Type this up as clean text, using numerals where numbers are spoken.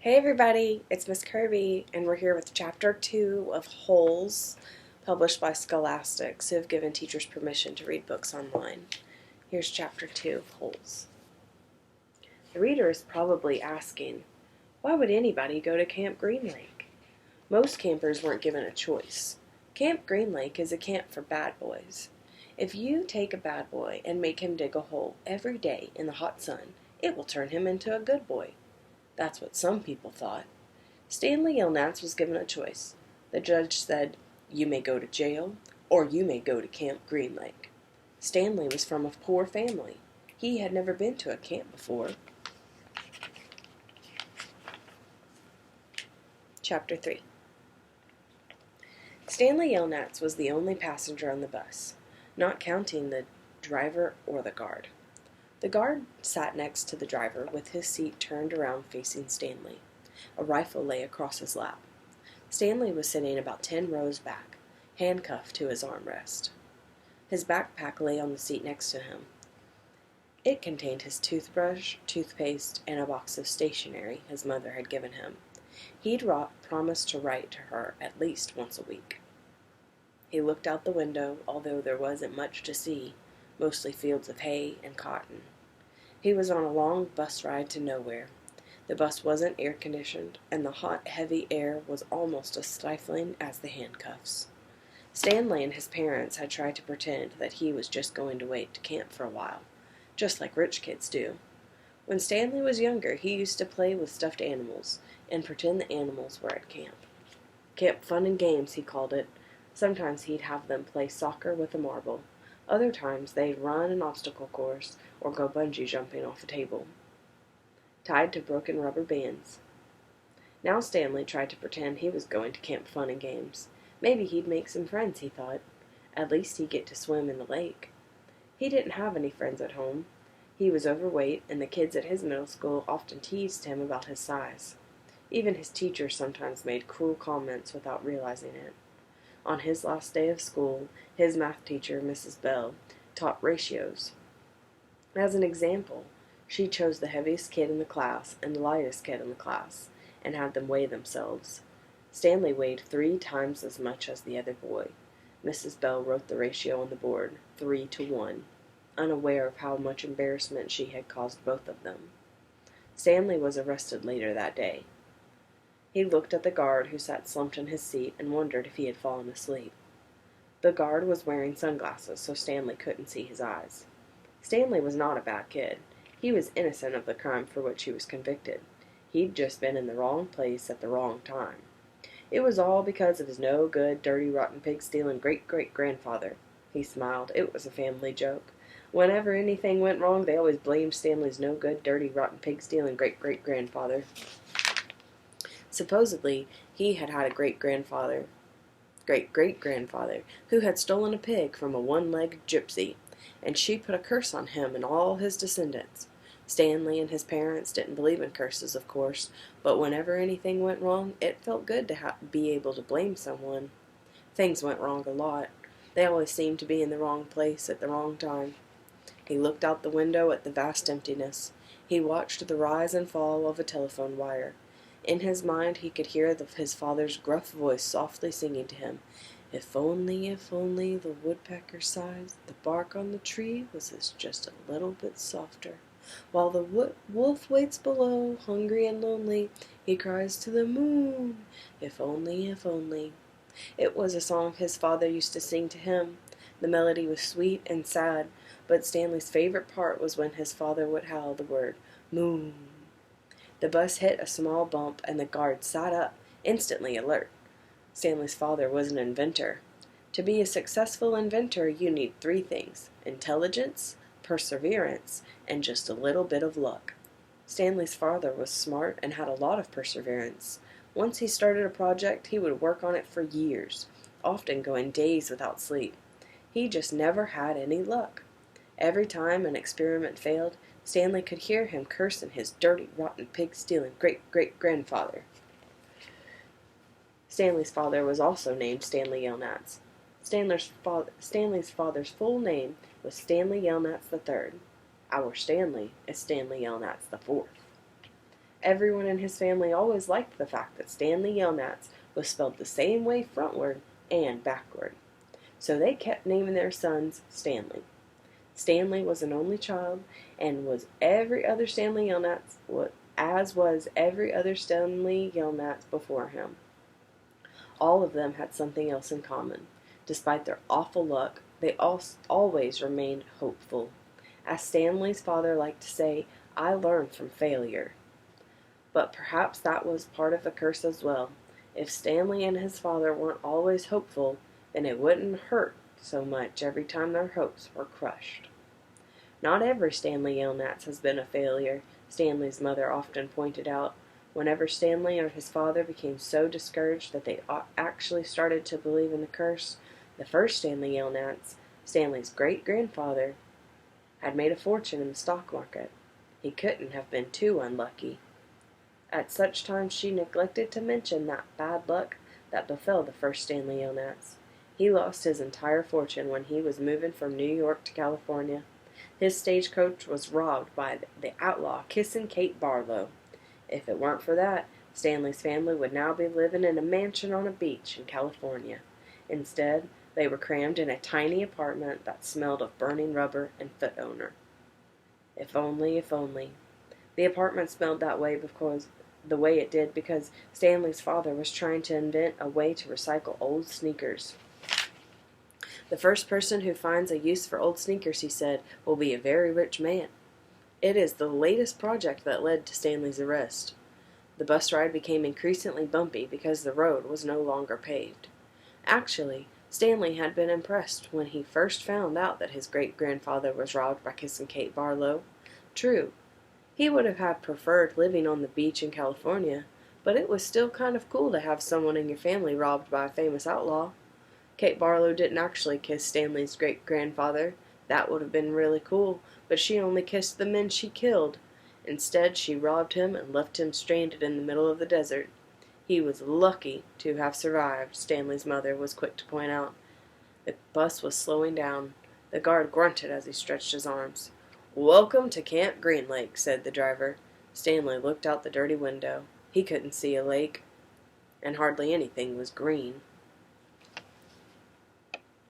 Hey everybody, it's Miss Kirby, and we're here with Chapter 2 of Holes, published by Scholastics, who have given teachers permission to read books online. Here's Chapter 2 of Holes. The reader is probably asking, why would anybody go to Camp Green Lake? Most campers weren't given a choice. Camp Green Lake is a camp for bad boys. If you take a bad boy and make him dig a hole every day in the hot sun, it will turn him into a good boy. That's what some people thought. Stanley Yelnats was given a choice. The judge said, you may go to jail, or you may go to Camp Green Lake. Stanley was from a poor family. He had never been to a camp before. Chapter 3. Stanley Yelnats was the only passenger on the bus, not counting the driver or the guard. The guard sat next to the driver with his seat turned around facing Stanley. A rifle lay across his lap. Stanley was sitting about 10 rows back, handcuffed to his armrest. His backpack lay on the seat next to him. It contained his toothbrush, toothpaste, and a box of stationery his mother had given him. He'd promised to write to her at least once a week. He looked out the window, although there wasn't much to see, mostly fields of hay and cotton. He was on a long bus ride to nowhere. The bus wasn't air-conditioned, and the hot, heavy air was almost as stifling as the handcuffs. Stanley and his parents had tried to pretend that he was just going to wait to camp for a while, just like rich kids do. When Stanley was younger, he used to play with stuffed animals and pretend the animals were at camp. Camp Fun and Games, he called it. Sometimes he'd have them play soccer with a marble. Other times they'd run an obstacle course or go bungee jumping off a table, tied to broken rubber bands. Now Stanley tried to pretend he was going to Camp Fun and Games. Maybe he'd make some friends, he thought. At least he'd get to swim in the lake. He didn't have any friends at home. He was overweight, and the kids at his middle school often teased him about his size. Even his teachers sometimes made cruel comments without realizing it. On his last day of school, his math teacher, Mrs. Bell, taught ratios. As an example, she chose the heaviest kid in the class and the lightest kid in the class, and had them weigh themselves. Stanley weighed 3 times as much as the other boy. Mrs. Bell wrote the ratio on the board, 3-to-1, unaware of how much embarrassment she had caused both of them. Stanley was arrested later that day. He looked at the guard who sat slumped in his seat and wondered if he had fallen asleep. The guard was wearing sunglasses, so Stanley couldn't see his eyes. Stanley was not a bad kid. He was innocent of the crime for which he was convicted. He'd just been in the wrong place at the wrong time. It was all because of his no-good, dirty, rotten, pig-stealing great-great-grandfather. He smiled. It was a family joke. Whenever anything went wrong, they always blamed Stanley's no-good, dirty, rotten, pig-stealing great-great-grandfather. Supposedly, he had a great-great-grandfather, who had stolen a pig from a one-legged gypsy, and she put a curse on him and all his descendants. Stanley and his parents didn't believe in curses, of course, but whenever anything went wrong, it felt good to be able to blame someone. Things went wrong a lot. They always seemed to be in the wrong place at the wrong time. He looked out the window at the vast emptiness. He watched the rise and fall of a telephone wire. In his mind, he could hear his father's gruff voice softly singing to him, if only the woodpecker sighs, the bark on the tree was just a little bit softer. While the wolf waits below, hungry and lonely, he cries to the moon, if only, if only. It was a song his father used to sing to him. The melody was sweet and sad, but Stanley's favorite part was when his father would howl the word, moon. The bus hit a small bump, and the guard sat up, instantly alert. Stanley's father was an inventor. To be a successful inventor, you need 3 things: intelligence, perseverance, and just a little bit of luck. Stanley's father was smart and had a lot of perseverance. Once he started a project, he would work on it for years, often going days without sleep. He just never had any luck. Every time an experiment failed, Stanley could hear him cursing his dirty, rotten, pig-stealing great-great-grandfather. Stanley's father was also named Stanley Yelnats. Stanley's father's full name was Stanley Yelnats III. Our Stanley is Stanley Yelnats IV. Everyone in his family always liked the fact that Stanley Yelnats was spelled the same way frontward and backward. So they kept naming their sons Stanley. Stanley was an only child, and was every other Stanley Yelnats, as was every other Stanley Yelnats before him. All of them had something else in common. Despite their awful luck, they always remained hopeful. As Stanley's father liked to say, I learned from failure. But perhaps that was part of the curse as well. If Stanley and his father weren't always hopeful, then it wouldn't hurt so much every time their hopes were crushed. Not every Stanley Yelnats has been a failure, Stanley's mother often pointed out. Whenever Stanley or his father became so discouraged that they actually started to believe in the curse, the first Stanley Yelnats, Stanley's great-grandfather, had made a fortune in the stock market. He couldn't have been too unlucky. At such times she neglected to mention that bad luck that befell the first Stanley Yelnats. He lost his entire fortune when he was moving from New York to California. His stagecoach was robbed by the outlaw Kissin' Kate Barlow. If it weren't for that, Stanley's family would now be living in a mansion on a beach in California. Instead, they were crammed in a tiny apartment that smelled of burning rubber and foot odor. If only, if only. The apartment smelled that way because Stanley's father was trying to invent a way to recycle old sneakers. The first person who finds a use for old sneakers, he said, will be a very rich man. It is the latest project that led to Stanley's arrest. The bus ride became increasingly bumpy because the road was no longer paved. Actually, Stanley had been impressed when he first found out that his great-grandfather was robbed by Kissin' Kate Barlow. True, he would have preferred living on the beach in California, but it was still kind of cool to have someone in your family robbed by a famous outlaw. Kate Barlow didn't actually kiss Stanley's great-grandfather. That would have been really cool, but she only kissed the men she killed. Instead, she robbed him and left him stranded in the middle of the desert. He was lucky to have survived, Stanley's mother was quick to point out. The bus was slowing down. The guard grunted as he stretched his arms. "Welcome to Camp Green Lake," said the driver. Stanley looked out the dirty window. He couldn't see a lake, and hardly anything was green.